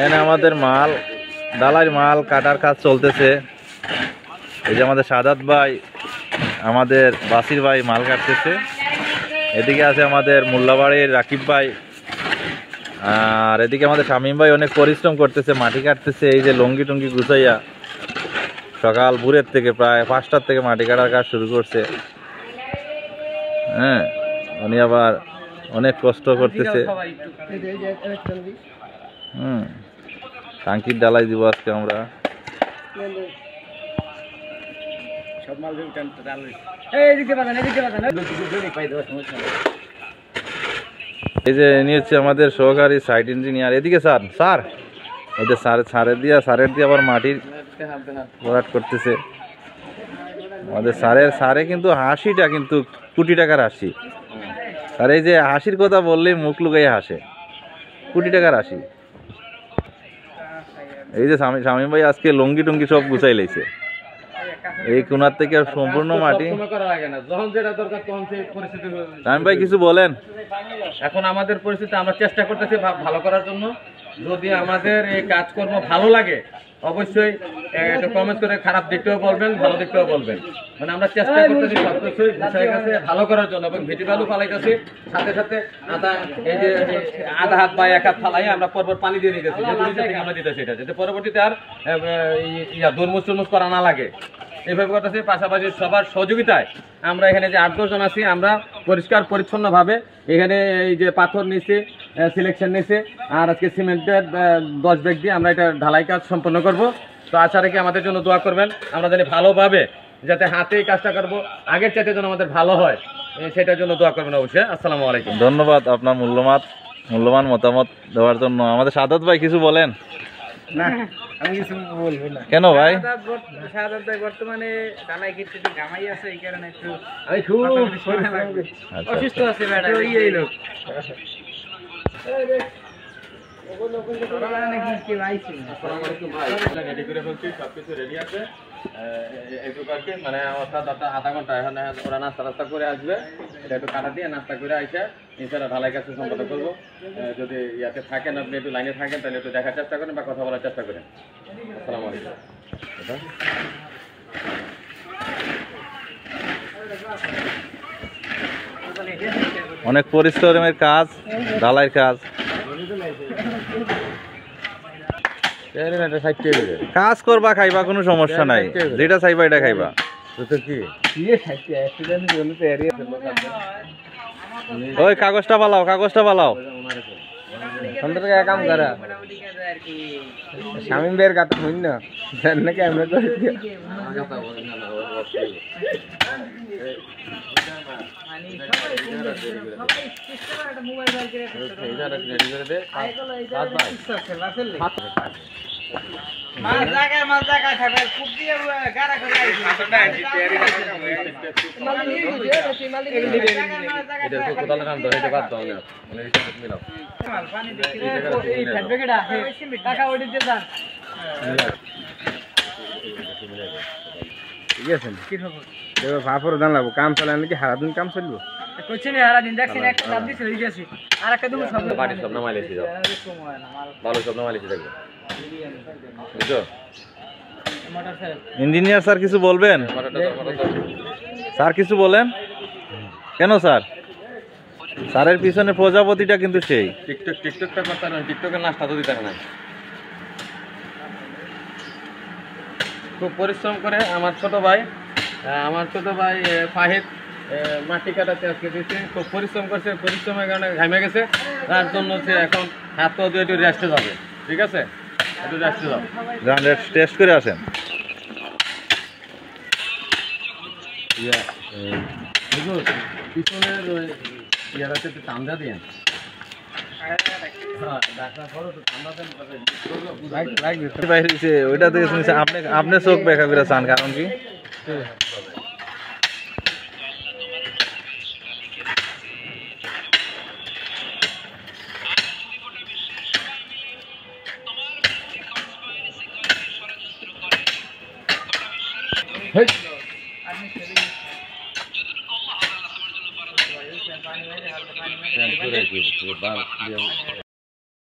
এনে আমাদের মাল ডালার মাল কাটার কাজ চলতেছে। এই যে আমাদের সাদাত ভাই, আমাদের বাসির ভাই মাল কাটতেছে। এদিকে আছে আমাদের মোল্লাবাড়ির রাকিব ভাই, আর এদিকে আমাদের শামীম ভাই অনেক পরিশ্রম করতেছে, মাটি কাটতেছে। এই যে লঙ্গি টঙ্গি গুছাইয়া সকাল ভোরের থেকে প্রায় 5টার থেকে মাটি কাটার কাজ শুরু করছে। হ্যাঁ, উনি আবার অনেক কষ্ট করতেছে। টাঙ্কির ডালাই দিব আজকে আমরা। এই যে ইনি হচ্ছে আমাদের সহকারী সাইট ইঞ্জিনিয়ার। এদিকে স্যার, স্যার এই যে সারের দিয়ে আবার মাটির ভরাট করতেছে আমাদের সারে। কিন্তু হাসিটা কিন্তু কোটি টাকার হাসি। আর এই যে হাসির কথা বললেই মুখ লুকাই হাসে, কোটি টাকার হাসি। এই যে শামীম ভাই আজকে লঙ্গি টঙ্গি সব গুছাই লাইছে। এই কোনার থেকে সম্পূর্ণ মাটি। শামীম ভাই কিছু বলেন। এখন আমাদের পরিস্থিতি আমরা চেষ্টা করতেছি ভালো করার জন্য। যদি আমাদের এই কাজকর্ম ভালো লাগে অবশ্যই একটু কমেন্ট করে খারাপ দিকটাও বলবেন, ভালো দিকটাও বলবেন। মানে আমরা চেষ্টা করতেছি সবকিছুই কাছে ভালো করার জন্য, এবং ভিটি বালু ফালাইতেছি সাথে সাথে এই যে আধা হাত বা এক হাত ফালাই আমরা পরপর পানি দিয়ে দিতেছি, আমরা দিতেছি এটা যাতে পরবর্তীতে আর দুর্মুস টুরমুস করা না লাগে। এইভাবে করতেছি। পাশাপাশি সবার সহযোগিতায় আমরা এখানে যে 8-10 জন আছি, আমরা পরিষ্কার পরিচ্ছন্নভাবে এখানে এই যে পাথর নিছি, সিলেকশন নিছি, আর আজকে সিমেন্টের 10 ব্যাগ দিয়ে আমরা এটা ঢালাই কাজ সম্পন্ন করব। তো আশা রেখে আমাদের জন্য দোয়া করবেন, আমরা জানি ভালোভাবে যাতে হাতেই কাজটা করব, আগের চাইতে যেন আমাদের ভালো হয় সেটার জন্য দোয়া করবেন অবশ্যই। আসসালামু আলাইকুম। ধন্যবাদ আপনার মূল্যবান মতামত দেওয়ার জন্য। আমাদের সাদাত ভাই কিছু বলেন। না, আমি কিছু বলবো না। কেন ভাই? সাদাত ভাই বর্তমানে ডালাই কিনতে একটু ঘামাই আছে, এই কারণে একটু আমি খুব অসুস্থ আছে ম্যাডাম। এই লোক মানে আধা ঘন্টা এখন ওরা নাস্তা করে আসবে, এটা একটু কাটা দিয়ে নাস্তা করে আসে ইনশাআল্লাহ ঢালাই কাজ সম্পন্ন করবো। যদি ইয়াতে থাকেন, আপনি একটু লাইনে থাকেন, তাহলে একটু দেখার চেষ্টা করেন বা কথা বলার চেষ্টা করেন। আসসালামু আলাইকুম। অনেক পরিশ্রমের কাজ, ঢালাইয়ের কাজ। কাজ করবা, খাইবা, কোনো সমস্যা নাই, যেটা চাইবা এটা খাইবা। ওই কাগজটা পালাও, কাম করা শামীম ভাইয়ের কথা শুন না, নাকি আমরা ভাপর দান লাগবো। কাম চলে নাকি সারা দিন কাম চলবো? ইঞ্জিনিয়ার স্যার কিছু বলবেন? স্যার কিছু বলেন। কেন স্যার? স্যারের পিছনে প্রজাপতিটা কিন্তু সেই টিকটকটা করতে না, টিকটকের নাস্তা তো দিতে না। খুব পরিশ্রম করে আমার ছোট ভাই ফাহিদ মাটি কাটাতে আজকে দিচ্ছে। খুব পরিশ্রম করছে, পরিশ্রমের কারণে ঘামে গেছে, তার জন্য হচ্ছে এখন হাত পা দিয়ে একটু রেস্টে যাবে। ঠিক আছে, একটু রেস্টে যাও, টেস্ট করে আসেন। পিছনের ইয়ারাতে একটু চান্দা দিয়ে ওইটা থেকে শুনেছি আপনি চোখ দেখা করে চান, কারণ কি?